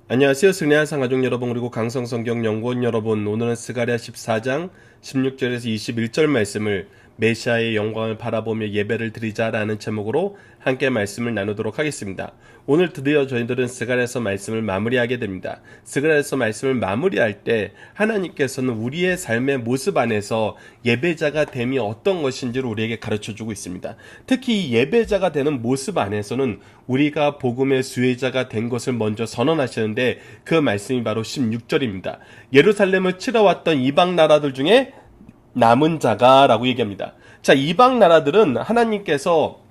안녕하세요. 승리한 가족 여러분, 그리고 강성성경연구원 여러분. 오늘은 스가랴 14장 16절에서 21절 말씀을 메시아의 영광을 바라보며 예배를 드리자라는 제목으로 함께 말씀을 나누도록 하겠습니다. 오늘 드디어 저희들은 스가랴에서 말씀을 마무리하게 됩니다. 스가랴에서 말씀을 마무리할 때 하나님께서는 우리의 삶의 모습 안에서 예배자가 됨이 어떤 것인지를 우리에게 가르쳐주고 있습니다. 특히 이 예배자가 되는 모습 안에서는 우리가 복음의 수혜자가 된 것을 먼저 선언하시는데, 그 말씀이 바로 16절입니다. 예루살렘을 치러 왔던 이방 나라들 중에 남은 자가 라고 얘기합니다. 자, 이방 나라들은 하나님께서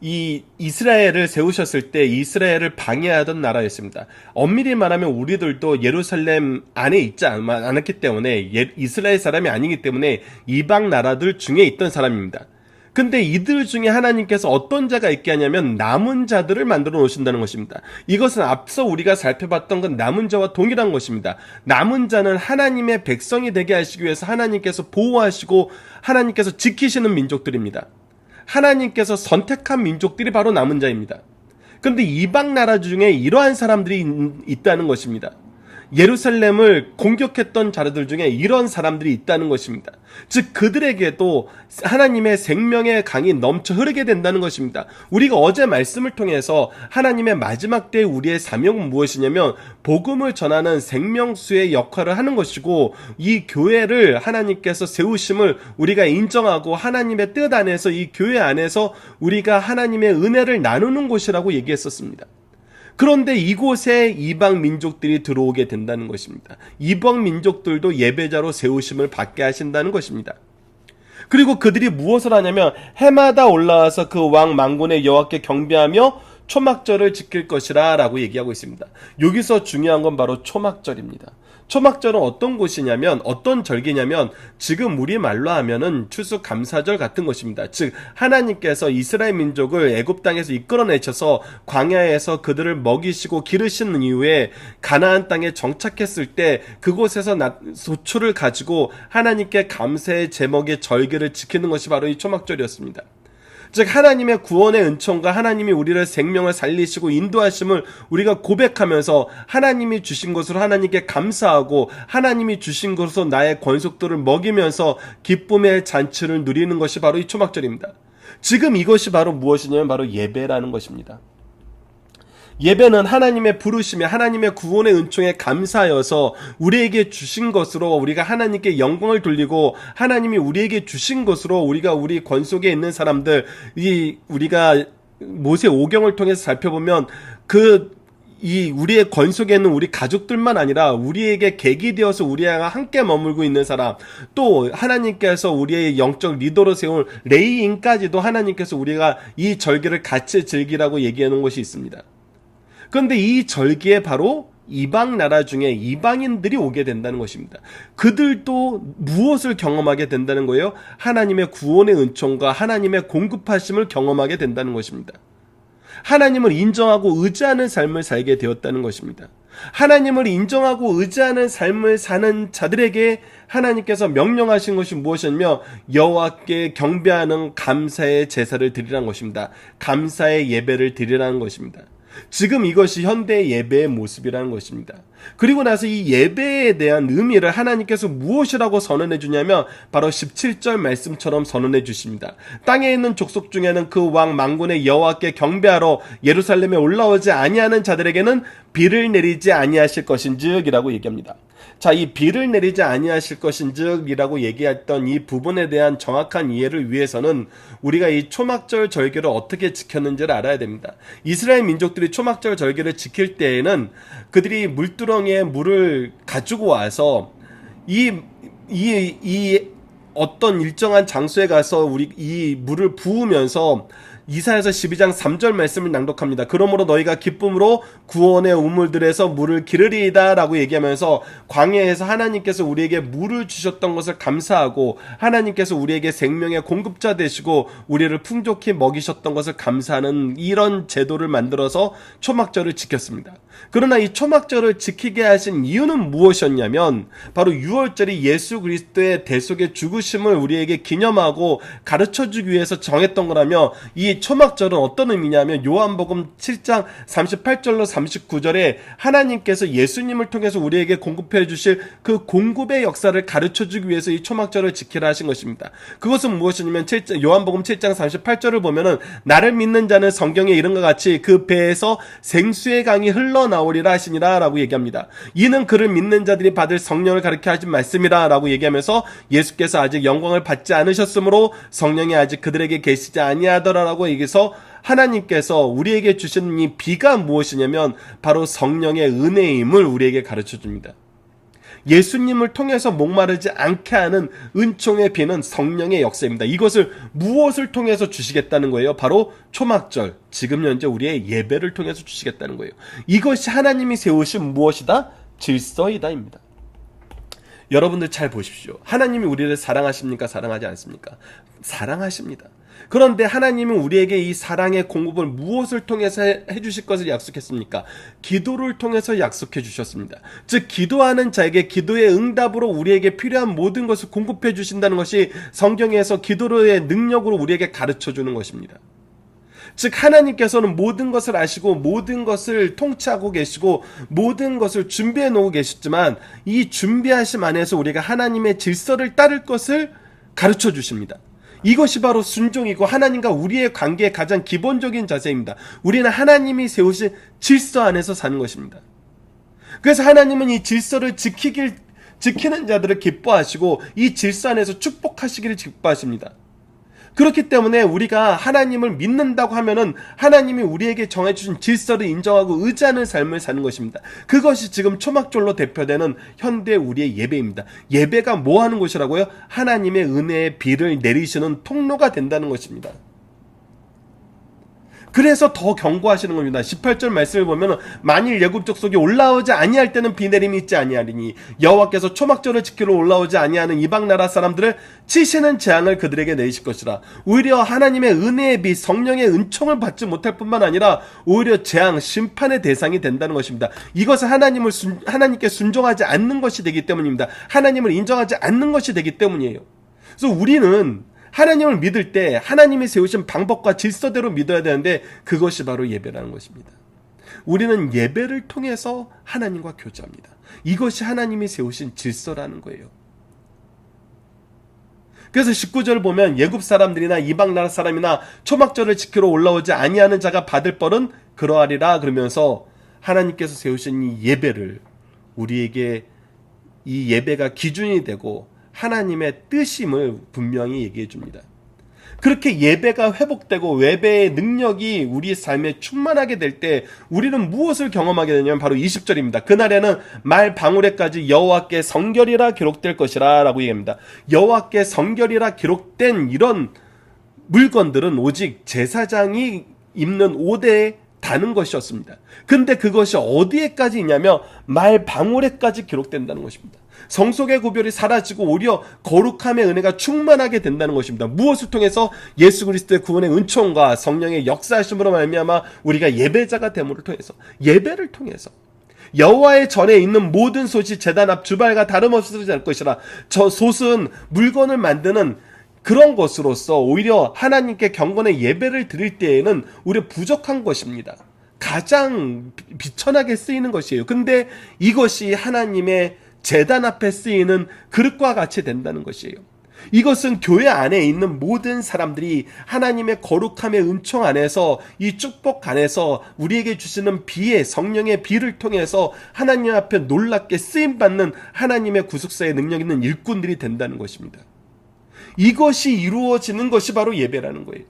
이 이스라엘을 세우셨을 때 이스라엘을 방해하던 나라였습니다. 엄밀히 말하면 우리들도 예루살렘 안에 있지 않았기 때문에, 이스라엘 사람이 아니기 때문에 이방 나라들 중에 있던 사람입니다. 근데 이들 중에 하나님께서 어떤 자가 있게 하냐면 남은 자들을 만들어 놓으신다는 것입니다. 이것은 앞서 우리가 살펴봤던 그 남은 자와 동일한 것입니다. 남은 자는 하나님의 백성이 되게 하시기 위해서 하나님께서 보호하시고 하나님께서 지키시는 민족들입니다. 하나님께서 선택한 민족들이 바로 남은 자입니다. 그런데 이방 나라 중에 이러한 사람들이 있다는 것입니다. 예루살렘을 공격했던 자들 중에 이런 사람들이 있다는 것입니다. 즉 그들에게도 하나님의 생명의 강이 넘쳐 흐르게 된다는 것입니다. 우리가 어제 말씀을 통해서 하나님의 마지막 때의 우리의 사명은 무엇이냐면 복음을 전하는 생명수의 역할을 하는 것이고, 이 교회를 하나님께서 세우심을 우리가 인정하고 하나님의 뜻 안에서 이 교회 안에서 우리가 하나님의 은혜를 나누는 곳이라고 얘기했었습니다. 그런데 이곳에 이방 민족들이 들어오게 된다는 것입니다. 이방 민족들도 예배자로 세우심을 받게 하신다는 것입니다. 그리고 그들이 무엇을 하냐면 해마다 올라와서 그 왕 만군의 여호와께 경배하며 초막절을 지킬 것이라 라고 얘기하고 있습니다. 여기서 중요한 건 바로 초막절입니다. 초막절은 어떤 곳이냐면, 어떤 절기냐면, 지금 우리 말로 하면은 추수감사절 같은 것입니다. 즉 하나님께서 이스라엘 민족을 애굽 땅에서 이끌어내셔서 광야에서 그들을 먹이시고 기르시는 이후에 가나안 땅에 정착했을 때 그곳에서 소출을 가지고 하나님께 감사의 제목의 절기를 지키는 것이 바로 이 초막절이었습니다. 즉 하나님의 구원의 은총과 하나님이 우리를 생명을 살리시고 인도하심을 우리가 고백하면서 하나님이 주신 것으로 하나님께 감사하고 하나님이 주신 것으로 나의 권속들을 먹이면서 기쁨의 잔치를 누리는 것이 바로 이 초막절입니다. 지금 이것이 바로 무엇이냐면 바로 예배라는 것입니다. 예배는 하나님의 부르심에 하나님의 구원의 은총에 감사하여서 우리에게 주신 것으로 우리가 하나님께 영광을 돌리고, 하나님이 우리에게 주신 것으로 우리가 우리 권속에 있는 사람들, 우리가 모세 오경을 통해서 살펴보면 우리의 권속에 있는 우리 가족들만 아니라 우리에게 계기 되어서 우리와 함께 머물고 있는 사람, 또 하나님께서 우리의 영적 리더로 세운 레위인까지도 하나님께서 우리가 이 절기를 같이 즐기라고 얘기하는 것이 있습니다. 그런데 이 절기에 바로 이방 나라 중에 이방인들이 오게 된다는 것입니다. 그들도 무엇을 경험하게 된다는 거예요? 하나님의 구원의 은총과 하나님의 공급하심을 경험하게 된다는 것입니다. 하나님을 인정하고 의지하는 삶을 살게 되었다는 것입니다. 하나님을 인정하고 의지하는 삶을 사는 자들에게 하나님께서 명령하신 것이 무엇이냐면 여호와께 경배하는 감사의 제사를 드리라는 것입니다. 감사의 예배를 드리라는 것입니다. 지금 이것이 현대의 예배의 모습이라는 것입니다. 그리고 나서 이 예배에 대한 의미를 하나님께서 무엇이라고 선언해 주냐면 바로 17절 말씀처럼 선언해 주십니다. 땅에 있는 족속 중에는 그 왕 만군의 여호와께 경배하러 예루살렘에 올라오지 아니하는 자들에게는 비를 내리지 아니하실 것인즉이라고 얘기합니다. 자, 이 비를 내리지 아니하실 것인즉이라고 얘기했던 이 부분에 대한 정확한 이해를 위해서는 우리가 이 초막절 절기를 어떻게 지켰는지를 알아야 됩니다. 이스라엘 민족들이 초막절 절기를 지킬 때에는 그들이 물두렁에 물을 가지고 와서 어떤 일정한 장소에 가서 이 물을 부으면서 이사야서 12장 3절 말씀을 낭독합니다. 그러므로 너희가 기쁨으로 구원의 우물들에서 물을 기르리이다 라고 얘기하면서 광야에서 하나님께서 우리에게 물을 주셨던 것을 감사하고, 하나님께서 우리에게 생명의 공급자 되시고 우리를 풍족히 먹이셨던 것을 감사하는 이런 제도를 만들어서 초막절을 지켰습니다. 그러나 이 초막절을 지키게 하신 이유는 무엇이었냐면 바로 6월절이 예수 그리스도의 대속의 죽으심을 우리에게 기념하고 가르쳐주기 위해서 정했던 거라며, 이 이 초막절은 어떤 의미냐면 요한복음 7장 38절로 39절에 하나님께서 예수님을 통해서 우리에게 공급해 주실 그 공급의 역사를 가르쳐 주기 위해서 이 초막절을 지키라 하신 것입니다. 그것은 무엇이냐면 요한복음 7장 38절을 보면은 나를 믿는 자는 성경에 이른과 같이 그 배에서 생수의 강이 흘러나오리라 하시니라 라고 얘기합니다. 이는 그를 믿는 자들이 받을 성령을 가르쳐 하신 말씀이라 라고 얘기하면서 예수께서 아직 영광을 받지 않으셨으므로 성령이 아직 그들에게 계시지 아니하더라라고 얘기해서 하나님께서 우리에게 주시는 이 비가 무엇이냐면 바로 성령의 은혜임을 우리에게 가르쳐 줍니다. 예수님을 통해서 목마르지 않게 하는 은총의 비는 성령의 역사입니다. 이것을 무엇을 통해서 주시겠다는 거예요? 바로 초막절, 지금 현재 우리의 예배를 통해서 주시겠다는 거예요. 이것이 하나님이 세우신 무엇이다? 질서이다입니다. 여러분들 잘 보십시오. 하나님이 우리를 사랑하십니까? 사랑하지 않습니까? 사랑하십니다. 그런데 하나님은 우리에게 이 사랑의 공급을 무엇을 통해서 해주실 것을 약속했습니까? 기도를 통해서 약속해 주셨습니다. 즉 기도하는 자에게 기도의 응답으로 우리에게 필요한 모든 것을 공급해 주신다는 것이 성경에서 기도의 능력으로 우리에게 가르쳐 주는 것입니다. 즉 하나님께서는 모든 것을 아시고 모든 것을 통치하고 계시고 모든 것을 준비해 놓고 계시지만 이 준비하심 안에서 우리가 하나님의 질서를 따를 것을 가르쳐 주십니다. 이것이 바로 순종이고 하나님과 우리의 관계의 가장 기본적인 자세입니다. 우리는 하나님이 세우신 질서 안에서 사는 것입니다. 그래서 하나님은 이 질서를 지키는 자들을 기뻐하시고 이 질서 안에서 축복하시기를 기뻐하십니다. 그렇기 때문에 우리가 하나님을 믿는다고 하면은 하나님이 우리에게 정해주신 질서를 인정하고 의지하는 삶을 사는 것입니다. 그것이 지금 초막절로 대표되는 현대 우리의 예배입니다. 예배가 뭐 하는 것이라고요? 하나님의 은혜의 비를 내리시는 통로가 된다는 것입니다. 그래서 더 경고하시는 겁니다. 18절 말씀을 보면 만일 애굽 족속이 올라오지 아니할 때는 비 내림이 있지 아니하리니 여호와께서 초막절을 지키러 올라오지 아니하는 이방 나라 사람들을 치시는 재앙을 그들에게 내리실 것이라. 오히려 하나님의 은혜의 비 성령의 은총을 받지 못할 뿐만 아니라 오히려 재앙 심판의 대상이 된다는 것입니다. 이것은 하나님께 순종하지 않는 것이 되기 때문입니다. 하나님을 인정하지 않는 것이 되기 때문이에요. 그래서 우리는 하나님을 믿을 때 하나님이 세우신 방법과 질서대로 믿어야 되는데 그것이 바로 예배라는 것입니다. 우리는 예배를 통해서 하나님과 교제합니다. 이것이 하나님이 세우신 질서라는 거예요. 그래서 19절을 보면 예굽 사람들이나 이방 나라 사람이나 초막절을 지키러 올라오지 아니하는 자가 받을 벌은 그러하리라 그러면서 하나님께서 세우신 이 예배를 우리에게 이 예배가 기준이 되고 하나님의 뜻임을 분명히 얘기해 줍니다. 그렇게 예배가 회복되고 예배의 능력이 우리 삶에 충만하게 될 때 우리는 무엇을 경험하게 되냐면 바로 20절입니다. 그날에는 말 방울에까지 여호와께 성결이라 기록될 것이라 라고 얘기합니다. 여호와께 성결이라 기록된 이런 물건들은 오직 제사장이 입는 옷에 다는 것이었습니다. 근데 그것이 어디에까지 있냐면 말 방울에까지 기록된다는 것입니다. 성속의 구별이 사라지고 오히려 거룩함의 은혜가 충만하게 된다는 것입니다. 무엇을 통해서? 예수 그리스도의 구원의 은총과 성령의 역사하심으로 말미암아 우리가 예배자가 됨으로 통해서, 예배를 통해서 여호와의 전에 있는 모든 솥이 제단 앞 주발과 다름없이 할 것이라. 저 솥은 물건을 만드는 그런 것으로서 오히려 하나님께 경건의 예배를 드릴 때에는 우리 부족한 것입니다. 가장 비천하게 쓰이는 것이에요. 근데 이것이 하나님의 제단 앞에 쓰이는 그릇과 같이 된다는 것이에요. 이것은 교회 안에 있는 모든 사람들이 하나님의 거룩함의 은총 안에서 이 축복 안에서 우리에게 주시는 비의 성령의 비를 통해서 하나님 앞에 놀랍게 쓰임받는 하나님의 구속사의 능력 있는 일꾼들이 된다는 것입니다. 이것이 이루어지는 것이 바로 예배라는 거예요.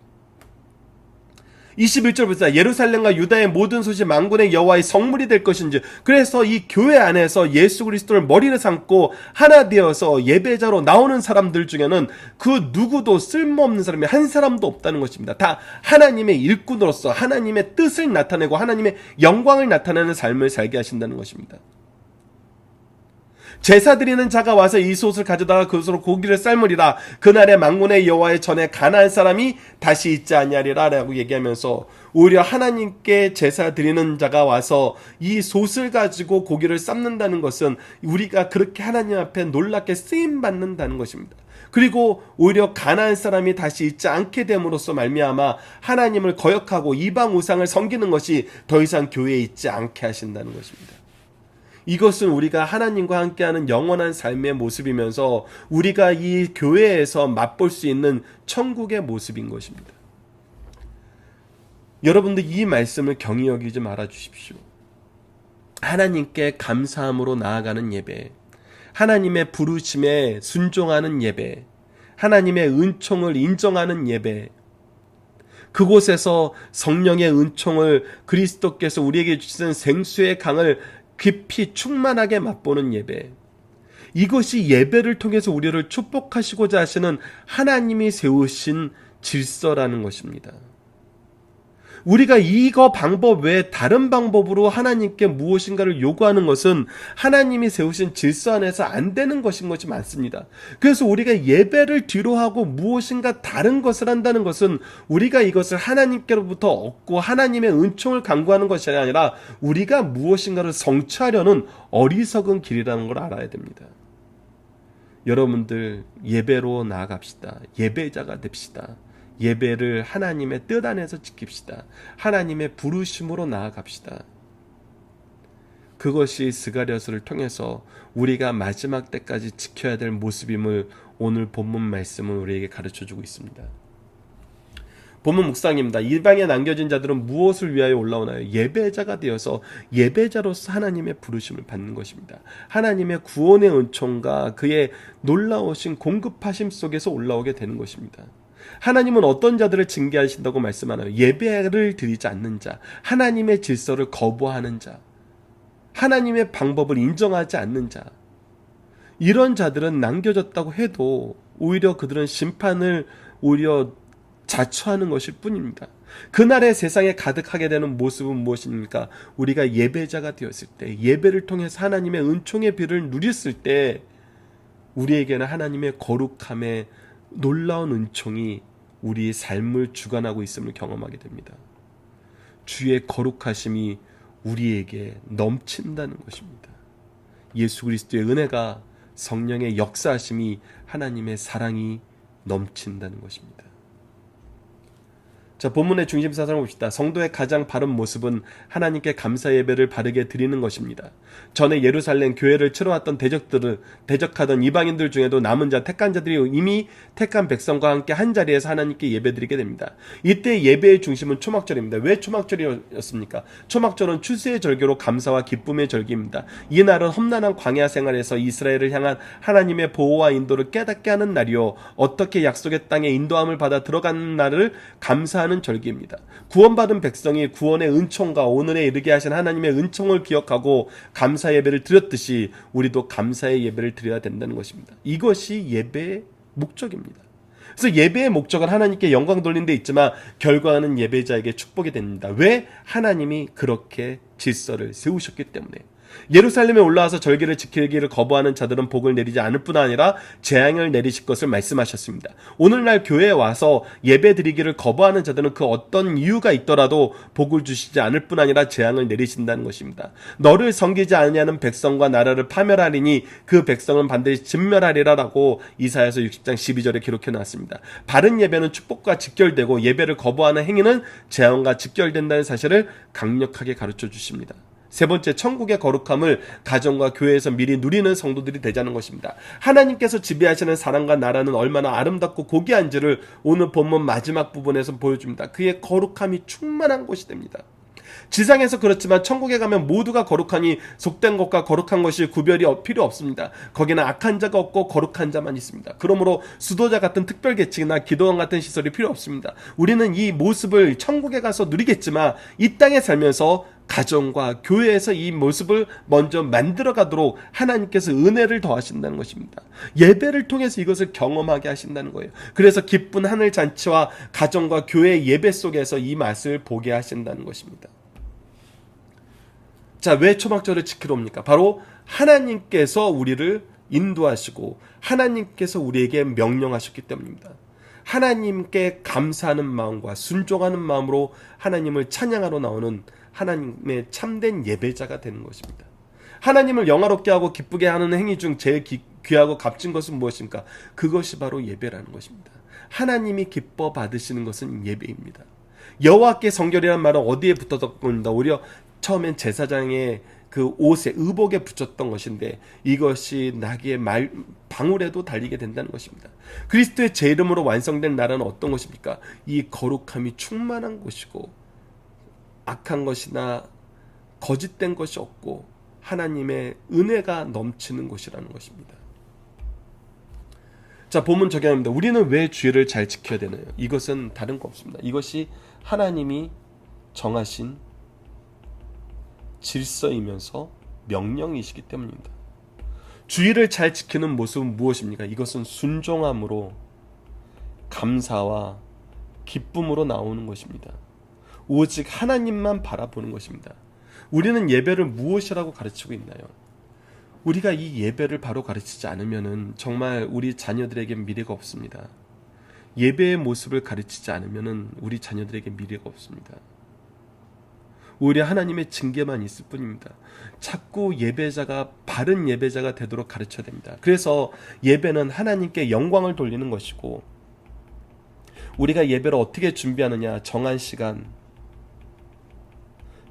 21절 보세요. 예루살렘과 유다의 모든 솥이 만군의 여호와의 성물이 될 것인지. 그래서 이 교회 안에서 예수 그리스도를 머리를 삼고 하나 되어서 예배자로 나오는 사람들 중에는 그 누구도 쓸모없는 사람이 한 사람도 없다는 것입니다. 다 하나님의 일꾼으로서 하나님의 뜻을 나타내고 하나님의 영광을 나타내는 삶을 살게 하신다는 것입니다. 제사 드리는 자가 와서 이 솥을 가져다가 그것으로 고기를 삶으리라. 그날에 만군의 여호와의 전에 가나안 사람이 다시 있지 아니하리라 라고 얘기하면서 오히려 하나님께 제사 드리는 자가 와서 이 솥을 가지고 고기를 삶는다는 것은 우리가 그렇게 하나님 앞에 놀랍게 쓰임받는다는 것입니다. 그리고 오히려 가나안 사람이 다시 있지 않게 됨으로써 말미암아 하나님을 거역하고 이방 우상을 섬기는 것이 더 이상 교회에 있지 않게 하신다는 것입니다. 이것은 우리가 하나님과 함께하는 영원한 삶의 모습이면서 우리가 이 교회에서 맛볼 수 있는 천국의 모습인 것입니다. 여러분들 이 말씀을 경히 여기지 말아 주십시오. 하나님께 감사함으로 나아가는 예배, 하나님의 부르심에 순종하는 예배, 하나님의 은총을 인정하는 예배, 그곳에서 성령의 은총을 그리스도께서 우리에게 주신 생수의 강을 깊이 충만하게 맛보는 예배, 이것이 예배를 통해서 우리를 축복하시고자 하시는 하나님이 세우신 질서라는 것입니다. 우리가 이거 방법 외에 다른 방법으로 하나님께 무엇인가를 요구하는 것은 하나님이 세우신 질서 안에서 안 되는 것인 것이 많습니다. 그래서 우리가 예배를 뒤로하고 무엇인가 다른 것을 한다는 것은 우리가 이것을 하나님께로부터 얻고 하나님의 은총을 간구하는 것이 아니라 우리가 무엇인가를 성취하려는 어리석은 길이라는 걸 알아야 됩니다. 여러분들 예배로 나아갑시다. 예배자가 됩시다. 예배를 하나님의 뜻 안에서 지킵시다. 하나님의 부르심으로 나아갑시다. 그것이 스가랴서를 통해서 우리가 마지막 때까지 지켜야 될 모습임을 오늘 본문 말씀은 우리에게 가르쳐주고 있습니다. 본문 묵상입니다. 이방에 남겨진 자들은 무엇을 위하여 올라오나요? 예배자가 되어서 예배자로서 하나님의 부르심을 받는 것입니다. 하나님의 구원의 은총과 그의 놀라우신 공급하심 속에서 올라오게 되는 것입니다. 하나님은 어떤 자들을 징계하신다고 말씀하나요? 예배를 드리지 않는 자, 하나님의 질서를 거부하는 자, 하나님의 방법을 인정하지 않는 자, 이런 자들은 남겨졌다고 해도 오히려 그들은 심판을 오히려 자초하는 것일 뿐입니다. 그날의 세상에 가득하게 되는 모습은 무엇입니까? 우리가 예배자가 되었을 때, 예배를 통해서 하나님의 은총의 비를 누렸을 때 우리에게는 하나님의 거룩함의 놀라운 은총이 우리의 삶을 주관하고 있음을 경험하게 됩니다. 주의 거룩하심이 우리에게 넘친다는 것입니다. 예수 그리스도의 은혜가, 성령의 역사하심이, 하나님의 사랑이 넘친다는 것입니다. 자, 본문의 중심 사상을 봅시다. 성도의 가장 바른 모습은 하나님께 감사 예배를 바르게 드리는 것입니다. 전에 예루살렘 교회를 치러왔던 대적하던 이방인들 중에도 남은 자, 택한 자들이 이미 택한 백성과 함께 한 자리에서 하나님께 예배드리게 됩니다. 이때 예배의 중심은 초막절입니다. 왜 초막절이었습니까? 초막절은 추수의 절기로 감사와 기쁨의 절기입니다. 이 날은 험난한 광야 생활에서 이스라엘을 향한 하나님의 보호와 인도를 깨닫게 하는 날이요, 어떻게 약속의 땅에 인도함을 받아 들어가는 날을 감사하는 절기입니다. 구원받은 백성이 구원의 은총과 오늘에 이르게 하신 하나님의 은총을 기억하고 감사 예배를 드렸듯이 우리도 감사의 예배를 드려야 된다는 것입니다. 이것이 예배의 목적입니다. 그래서 예배의 목적은 하나님께 영광 돌리는 데 있지만 결과는 예배자에게 축복이 됩니다. 왜? 하나님이 그렇게 질서를 세우셨기 때문에. 예루살렘에 올라와서 절기를 지키기를 거부하는 자들은 복을 내리지 않을 뿐 아니라 재앙을 내리실 것을 말씀하셨습니다. 오늘날 교회에 와서 예배 드리기를 거부하는 자들은 그 어떤 이유가 있더라도 복을 주시지 않을 뿐 아니라 재앙을 내리신다는 것입니다. 너를 섬기지 아니하는 백성과 나라를 파멸하리니 그 백성은 반드시 진멸하리라라고 이사야서 60장 12절에 기록해 놨습니다. 바른 예배는 축복과 직결되고 예배를 거부하는 행위는 재앙과 직결된다는 사실을 강력하게 가르쳐 주십니다. 세 번째, 천국의 거룩함을 가정과 교회에서 미리 누리는 성도들이 되자는 것입니다. 하나님께서 지배하시는 사랑과 나라는 얼마나 아름답고 고귀한지를 오늘 본문 마지막 부분에서 보여줍니다. 그의 거룩함이 충만한 곳이 됩니다. 지상에서 그렇지만 천국에 가면 모두가 거룩하니 속된 것과 거룩한 것이 구별이 필요 없습니다. 거기는 악한 자가 없고 거룩한 자만 있습니다. 그러므로 수도자 같은 특별 계층이나 기도원 같은 시설이 필요 없습니다. 우리는 이 모습을 천국에 가서 누리겠지만 이 땅에 살면서 가정과 교회에서 이 모습을 먼저 만들어 가도록 하나님께서 은혜를 더하신다는 것입니다. 예배를 통해서 이것을 경험하게 하신다는 거예요. 그래서 기쁜 하늘 잔치와 가정과 교회의 예배 속에서 이 맛을 보게 하신다는 것입니다. 자, 왜 초막절을 지키러 옵니까? 바로 하나님께서 우리를 인도하시고 하나님께서 우리에게 명령하셨기 때문입니다. 하나님께 감사하는 마음과 순종하는 마음으로 하나님을 찬양하러 나오는 하나님의 참된 예배자가 되는 것입니다. 하나님을 영화롭게 하고 기쁘게 하는 행위 중 제일 귀하고 값진 것은 무엇입니까? 그것이 바로 예배라는 것입니다. 하나님이 기뻐 받으시는 것은 예배입니다. 여호와께 성결이라는 말은 어디에 붙었습니다. 오히려 처음엔 제사장의 그 옷에 의복에 붙였던 것인데 이것이 나귀의 방울에도 달리게 된다는 것입니다. 그리스도의 제 이름으로 완성된 나라는 어떤 것입니까? 이 거룩함이 충만한 곳이고 악한 것이나 거짓된 것이 없고 하나님의 은혜가 넘치는 곳이라는 것입니다. 자, 본문 적용합니다. 우리는 왜 주의를 잘 지켜야 되나요? 이것은 다른 거 없습니다. 이것이 하나님이 정하신 질서이면서 명령이시기 때문입니다. 주의를 잘 지키는 모습은 무엇입니까? 이것은 순종함으로 감사와 기쁨으로 나오는 것입니다. 오직 하나님만 바라보는 것입니다. 우리는 예배를 무엇이라고 가르치고 있나요? 우리가 이 예배를 바로 가르치지 않으면 정말 우리 자녀들에게 미래가 없습니다. 예배의 모습을 가르치지 않으면 우리 자녀들에게 미래가 없습니다. 오히려 하나님의 징계만 있을 뿐입니다. 자꾸 예배자가 바른 예배자가 되도록 가르쳐야 됩니다. 그래서 예배는 하나님께 영광을 돌리는 것이고 우리가 예배를 어떻게 준비하느냐? 정한 시간,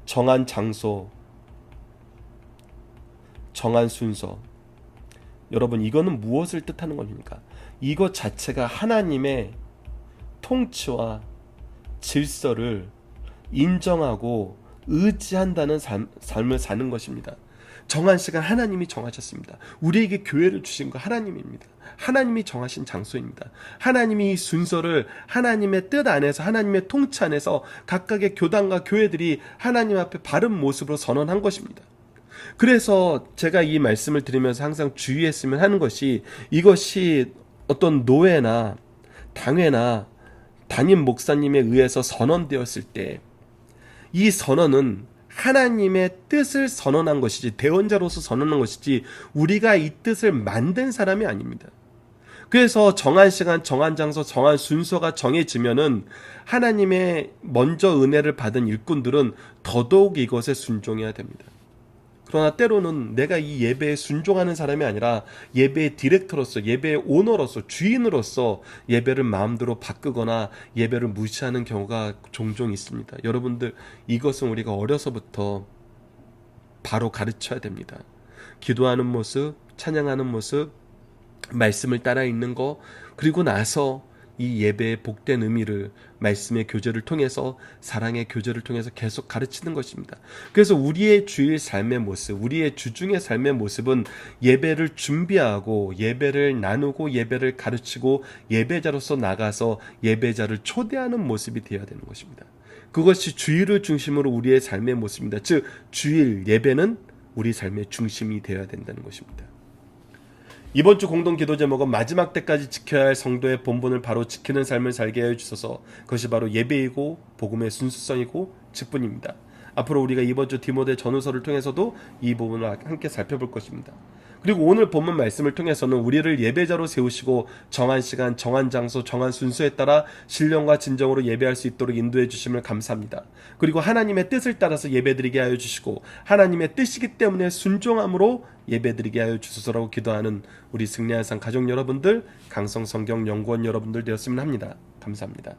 정한 장소, 정한 순서. 여러분, 이거는 무엇을 뜻하는 겁니까? 이것 자체가 하나님의 통치와 질서를 인정하고 의지한다는 삶을 사는 것입니다. 정한 시간 하나님이 정하셨습니다. 우리에게 교회를 주신 거 하나님입니다. 하나님이 정하신 장소입니다. 하나님이 이 순서를 하나님의 뜻 안에서 하나님의 통치 안에서 각각의 교단과 교회들이 하나님 앞에 바른 모습으로 선언한 것입니다. 그래서 제가 이 말씀을 드리면서 항상 주의했으면 하는 것이 이것이 어떤 노회나 당회나 담임 목사님에 의해서 선언되었을 때 이 선언은 하나님의 뜻을 선언한 것이지 대언자로서 선언한 것이지 우리가 이 뜻을 만든 사람이 아닙니다. 그래서 정한 시간, 정한 장소, 정한 순서가 정해지면은 하나님의 먼저 은혜를 받은 일꾼들은 더더욱 이것에 순종해야 됩니다. 그러나 때로는 내가 이 예배에 순종하는 사람이 아니라 예배의 디렉터로서, 예배의 오너로서, 주인으로서 예배를 마음대로 바꾸거나 예배를 무시하는 경우가 종종 있습니다. 여러분들, 이것은 우리가 어려서부터 바로 가르쳐야 됩니다. 기도하는 모습, 찬양하는 모습, 말씀을 따라 읽는 거, 그리고 나서 이 예배의 복된 의미를 말씀의 교제를 통해서, 사랑의 교제를 통해서 계속 가르치는 것입니다. 그래서 우리의 주일 삶의 모습, 우리의 주중의 삶의 모습은 예배를 준비하고 예배를 나누고 예배를 가르치고 예배자로서 나가서 예배자를 초대하는 모습이 되어야 되는 것입니다. 그것이 주일을 중심으로 우리의 삶의 모습입니다. 즉 주일 예배는 우리 삶의 중심이 되어야 된다는 것입니다. 이번 주 공동 기도 제목은 마지막 때까지 지켜야 할 성도의 본분을 바로 지키는 삶을 살게 하여 주소서. 그것이 바로 예배이고 복음의 순수성이고 직분입니다. 앞으로 우리가 이번 주 디모데 전후서를 통해서도 이 부분을 함께 살펴볼 것입니다. 그리고 오늘 본문 말씀을 통해서는 우리를 예배자로 세우시고 정한 시간, 정한 장소, 정한 순서에 따라 신령과 진정으로 예배할 수 있도록 인도해 주심을 감사합니다. 그리고 하나님의 뜻을 따라서 예배드리게 하여 주시고 하나님의 뜻이기 때문에 순종함으로 예배드리게 하여 주소서라고 기도하는 우리 승리한상 가족 여러분들, 강성성경 연구원 여러분들 되었으면 합니다. 감사합니다.